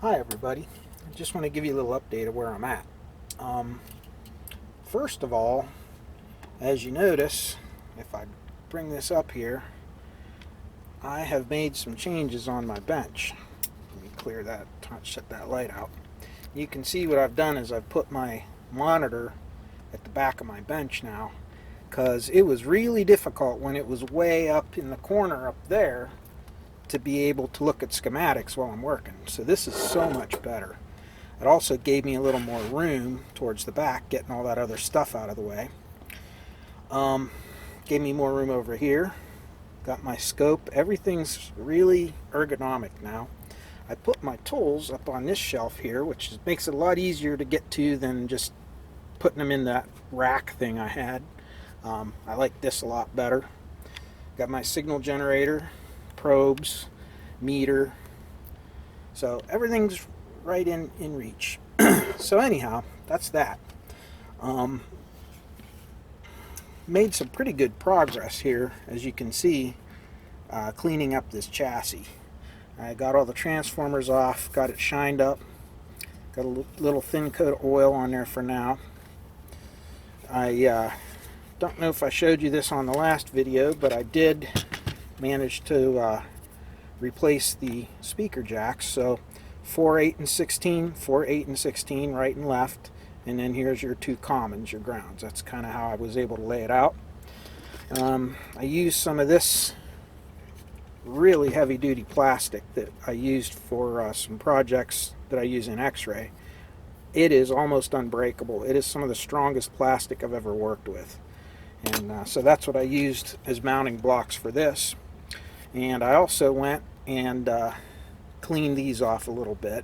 Hi everybody, I just want to give you a little update of where I'm at. First of all, as you notice, if I bring this up here, I have made some changes on my bench. Let me clear that, shut that light out. You can see what I've done is I've put my monitor at the back of my bench now, because it was really difficult when it was way up in the corner up there to be able to look at schematics while I'm working. So this is so much better. It also gave me a little more room towards the back, getting all that other stuff out of the way. Gave me more room over here. Got my scope. Everything's really ergonomic now. I put my tools up on this shelf here, which makes it a lot easier to get to than just putting them in that rack thing I had. I like this a lot better. Got my signal generator, probes, meter, so everything's right in reach. So anyhow, that's that. Made some pretty good progress here, as you can see, cleaning up this chassis. I got all the transformers off, got it shined up, got a little thin coat of oil on there for now. I don't know if I showed you this on the last video, but I did manage to replace the speaker jacks. So 4, 8, and 16, 4, 8, and 16 right and left, and then here's your two commons, your grounds. That's kind of how I was able to lay it out. I used some of this really heavy duty plastic that I used for some projects that I use in X-ray. It is almost unbreakable. It is some of the strongest plastic I've ever worked with, and so that's what I used as mounting blocks for this. And I also went and cleaned these off a little bit.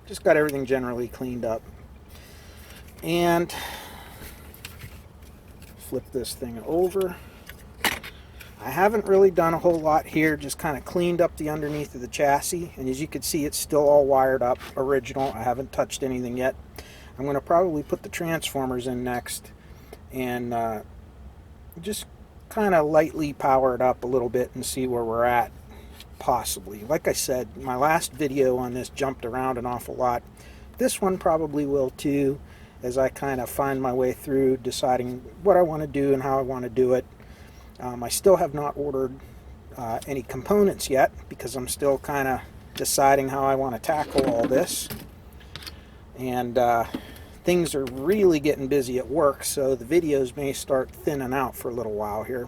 Just got everything generally cleaned up. And flip this thing over. I haven't really done a whole lot here, just kind of cleaned up the underneath of the chassis. And as you can see, it's still all wired up, original. I haven't touched anything yet. I'm going to probably put the transformers in next and just kind of lightly power it up a little bit and see where we're at, possibly. Like I said, my last video on this jumped around an awful lot. This one probably will too, as I kind of find my way through deciding what I want to do and how I want to do it. I still have not ordered any components yet, because I'm still kind of deciding how I want to tackle all this. And things are really getting busy at work, so the videos may start thinning out for a little while here.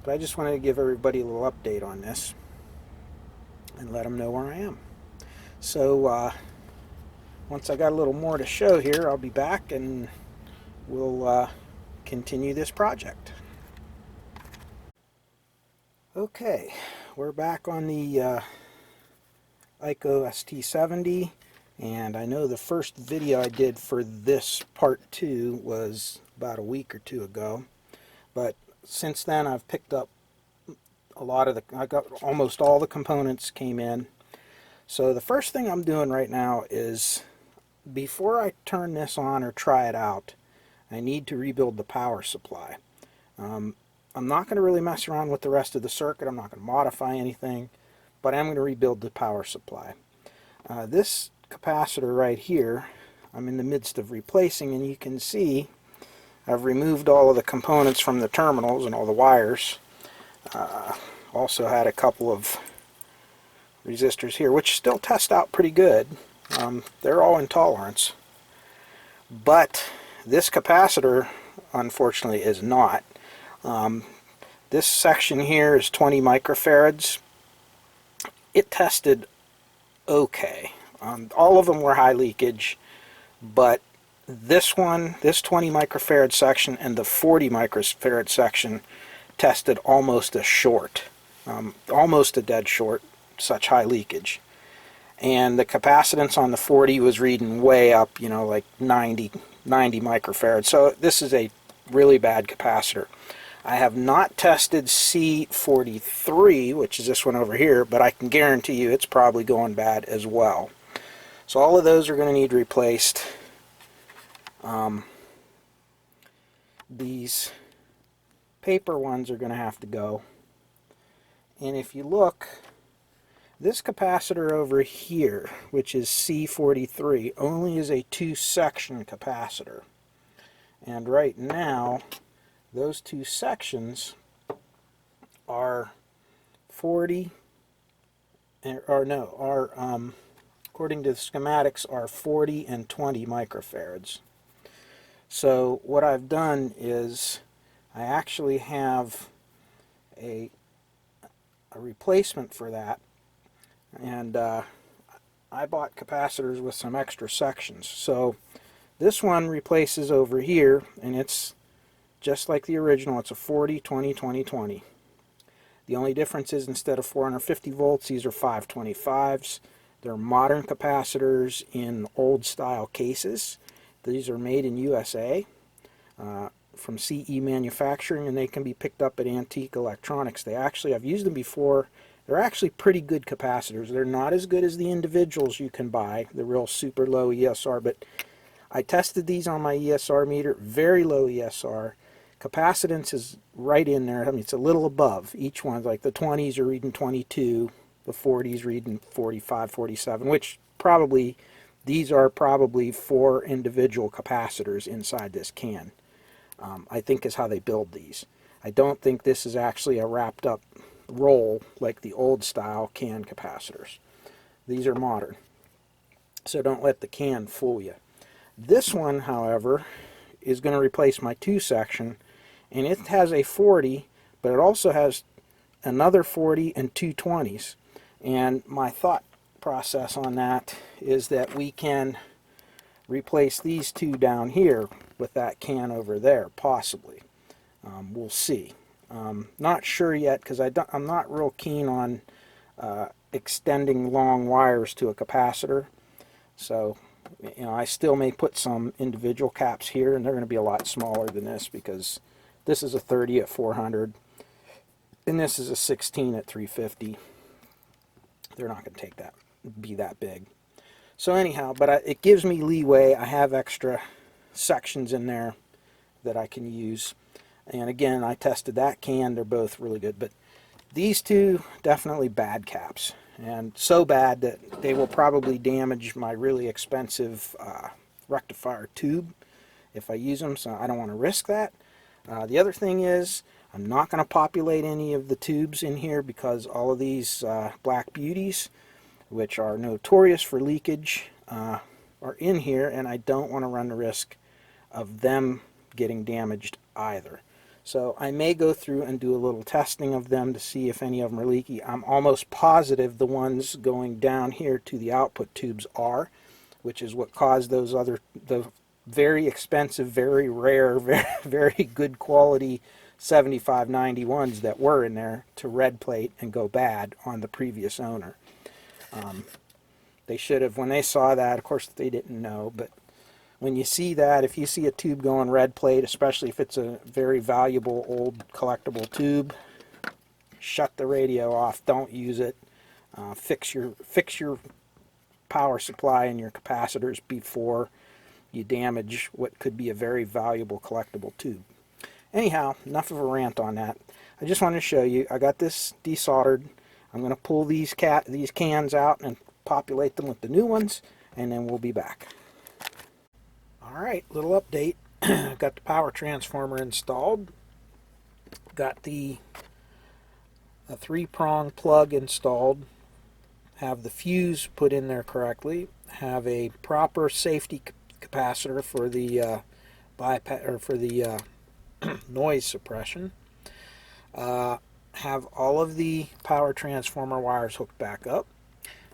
But I just wanted to give everybody a little update on this and let them know where I am. So once I got a little more to show here, I'll be back and we'll continue this project. Okay, we're back on the EICO ST70. And I know the first video I did for this part 2 was about a week or two ago. But since then I've picked up a lot of I got almost all the components came in. So the first thing I'm doing right now is, before I turn this on or try it out, I need to rebuild the power supply. I'm not going to really mess around with the rest of the circuit. I'm not going to modify anything, but I'm going to rebuild the power supply. This capacitor right here I'm in the midst of replacing, and you can see I've removed all of the components from the terminals and all the wires. Also had a couple of resistors here, which still test out pretty good. They're all in tolerance, but this capacitor unfortunately is not. This section here is 20 microfarads. It tested okay. All of them were high leakage, but this one, this 20 microfarad section and the 40 microfarad section tested almost a short, almost a dead short, such high leakage. And the capacitance on the 40 was reading way up, you know, like 90 microfarads. So this is a really bad capacitor. I have not tested C43, which is this one over here, but I can guarantee you it's probably going bad as well. So all of those are going to need replaced. These paper ones are going to have to go. And if you look, This capacitor over here, which is C43, only is a 2-section capacitor. And right now, those 2 sections are 40, or no, are, according to the schematics, are 40 and 20 microfarads. So what I've done is I actually have a replacement for that, and I bought capacitors with some extra sections. So this one replaces over here, and it's just like the original. It's a 40, 20, 20, 20. The only difference is instead of 450 volts, these are 525s. They're modern capacitors in old style cases. These are made in USA from CE manufacturing, and they can be picked up at Antique Electronics. I've used them before. They're actually pretty good capacitors. They're not as good as the individuals you can buy, the real super low ESR, but I tested these on my ESR meter, very low ESR. Capacitance is right in there. I mean, it's a little above. Each one's like the 20s are reading 22, the 40s reading 45, 47, which probably, these are probably 4 individual capacitors inside this can. I think is how they build these. I don't think this is actually a wrapped up roll like the old style can capacitors. These are modern. So don't let the can fool you. This one, however, is going to replace my 2-section, and it has a 40, but it also has another 40 and 2 20s. And my thought process on that is that we can replace these 2 down here with that can over there, possibly. We'll see. Not sure yet, because I'm not real keen on extending long wires to a capacitor. So, you know, I still may put some individual caps here, and they're going to be a lot smaller than this, because this is a 30 at 400, and this is a 16 at 350. They're not going to be that big. So anyhow, but it gives me leeway. I have extra sections in there that I can use. And again, I tested that can. They're both really good. But these 2, definitely bad caps. And so bad that they will probably damage my really expensive rectifier tube if I use them. So I don't want to risk that. The other thing is, I'm not going to populate any of the tubes in here, because all of these Black Beauties, which are notorious for leakage, are in here, and I don't want to run the risk of them getting damaged either. So I may go through and do a little testing of them to see if any of them are leaky. I'm almost positive the ones going down here to the output tubes are, which is what caused those the very expensive, very rare, very good quality 7591s that were in there to red plate and go bad on the previous owner. They should have, when they saw that, of course they didn't know, but when you see that, if you see a tube going red plate, especially if it's a very valuable old collectible tube, shut the radio off, don't use it. Fix your power supply and your capacitors before you damage what could be a very valuable collectible tube. Anyhow, enough of a rant on that. I just wanted to show you, I got this desoldered. I'm going to pull these cans out and populate them with the new ones, and then we'll be back. Alright, little update. Got the power transformer installed. Got a 3-prong plug installed. Have the fuse put in there correctly. Have a proper safety capacitor for the noise suppression. Have all of the power transformer wires hooked back up.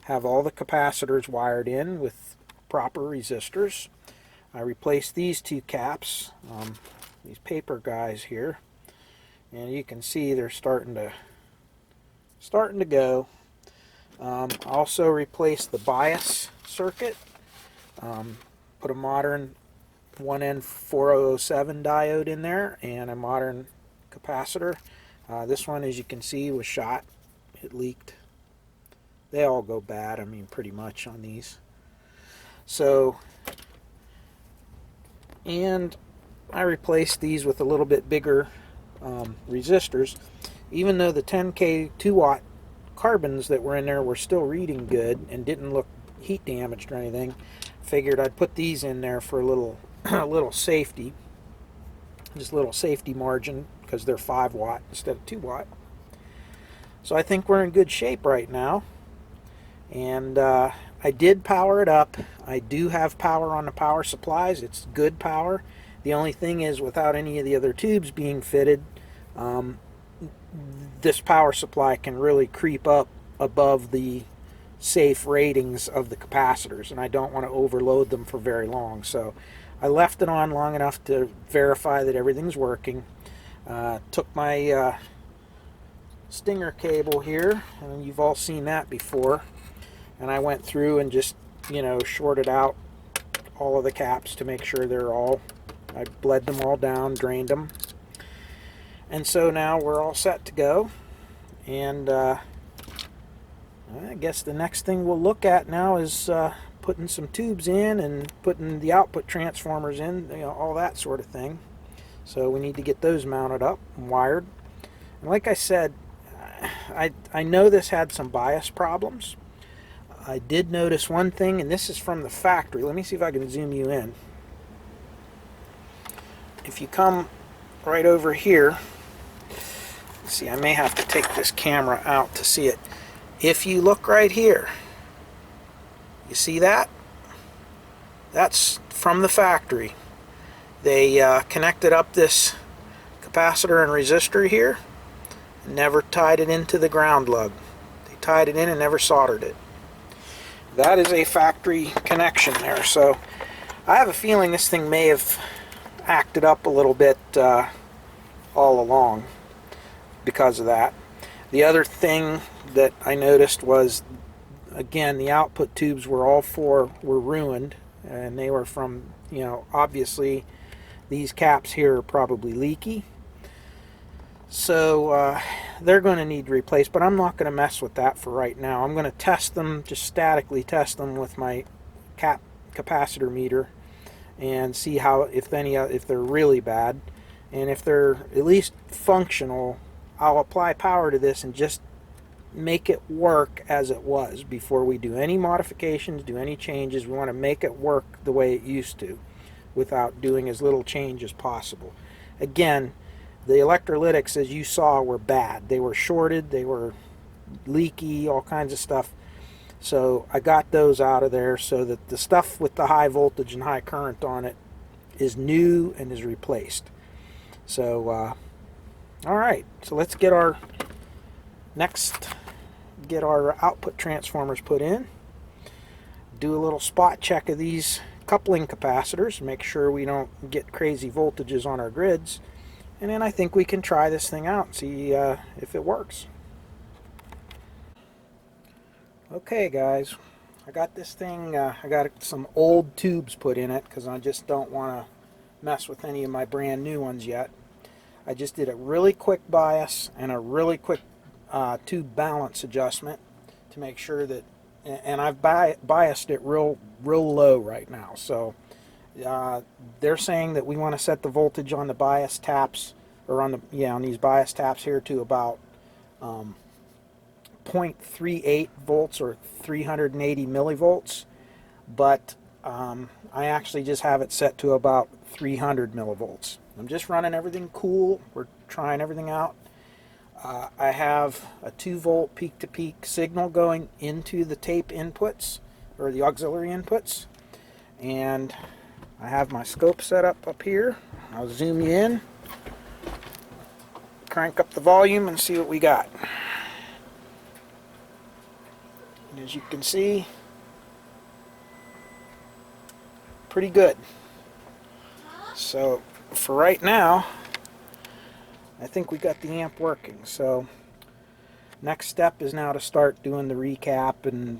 Have all the capacitors wired in with proper resistors. I replaced these 2 caps, these paper guys here, and you can see they're starting to go. Also replaced the bias circuit. Put a modern 1N4007 diode in there and a modern capacitor. This one, as you can see, was shot. It leaked. They all go bad, I mean, pretty much on these. So, and I replaced these with a little bit bigger resistors. Even though the 10K 2-watt carbons that were in there were still reading good and didn't look heat damaged or anything. Figured I'd put these in there for a little a little safety, just a little safety margin, because they're 5 watt instead of 2 watt. So I think we're in good shape right now. And I did power it up. I do have power on the power supplies. It's good power. The only thing is, without any of the other tubes being fitted, this power supply can really creep up above the safe ratings of the capacitors, and I don't want to overload them for very long. So I left it on long enough to verify that everything's working. Took my stinger cable here, and you've all seen that before, and I went through and just, shorted out all of the caps to make sure I bled them all down, drained them, and so now we're all set to go. And I guess the next thing we'll look at now is putting some tubes in and putting the output transformers in, all that sort of thing. So we need to get those mounted up and wired. And like I said, I know this had some bias problems. I did notice one thing, and this is from the factory. Let me see if I can zoom you in. If you come right over here, see, I may have to take this camera out to see it. If you look right here, you see that? That's from the factory. They connected up this capacitor and resistor here, and never tied it into the ground lug. They tied it in and never soldered it. That is a factory connection there. So I have a feeling this thing may have acted up a little bit all along because of that. The other thing that I noticed was, again, the output tubes all 4 were ruined, and they were from, obviously these caps here are probably leaky. So they're going to need replaced, but I'm not going to mess with that for right now. I'm going to test them, just statically test them with my capacitor meter and see if they're really bad. And if they're at least functional, I'll apply power to this and just make it work as it was before we do any modifications, do any changes. We want to make it work the way it used to without doing as little change as possible. Again, the electrolytics, as you saw, were bad. They were shorted, they were leaky, all kinds of stuff. So I got those out of there so that the stuff with the high voltage and high current on it is new and is replaced. So, all right, so let's get our output transformers put in. Do a little spot check of these coupling capacitors, make sure we don't get crazy voltages on our grids. And then I think we can try this thing out and see if it works. Okay guys, I got this thing, I got some old tubes put in it because I just don't want to mess with any of my brand new ones yet. I just did a really quick bias and a really quick tube balance adjustment to make sure that, and I've biased it real low right now. So they're saying that we want to set the voltage on the bias taps, or on these bias taps here, to about 0.38 volts or 380 millivolts, but I actually just have it set to about 300 millivolts. I'm just running everything cool. We're trying everything out. I have a 2-volt peak-to-peak signal going into the tape inputs, or the auxiliary inputs, and I have my scope set up here. I'll zoom you in, crank up the volume, and see what we got. And as you can see, pretty good. So for right now, I think we got the amp working. So next step is now to start doing the recap and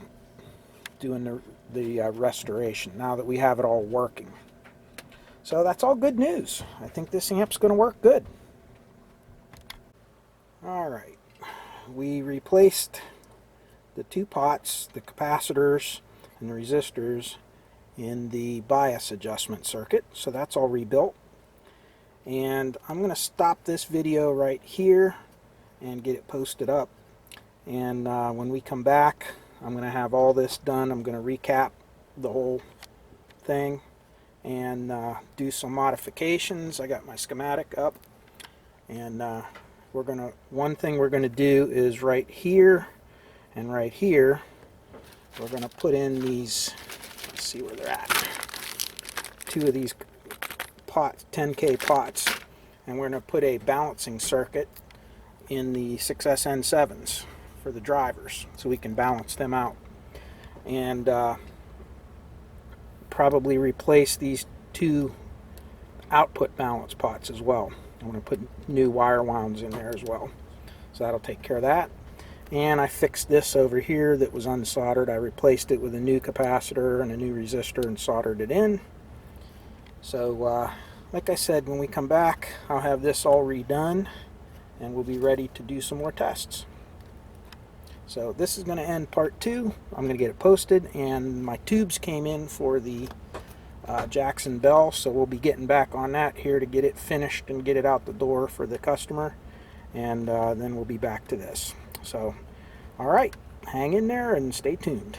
doing the restoration, now that we have it all working. So that's all good news. I think this amp's going to work good. Alright, we replaced the 2 pots, the capacitors and the resistors, in the bias adjustment circuit, so that's all rebuilt. And I'm going to stop this video right here and get it posted up. And when we come back, I'm going to have all this done. I'm going to recap the whole thing and do some modifications. I got my schematic up, and one thing we're going to do is right here and right here, we're going to put in these, let's see where they're at, 2 of these pots, 10K pots, and we're going to put a balancing circuit in the 6SN7s for the drivers so we can balance them out, and probably replace these 2 output balance pots as well. I'm going to put new wire wounds in there as well, so that'll take care of that. And I fixed this over here that was unsoldered. I replaced it with a new capacitor and a new resistor and soldered it in. So like I said, when we come back, I'll have this all redone and we'll be ready to do some more tests. So this is going to end part 2. I'm going to get it posted, and my tubes came in for the Jackson Bell, so we'll be getting back on that here to get it finished and get it out the door for the customer, and then we'll be back to this. So alright, hang in there and stay tuned.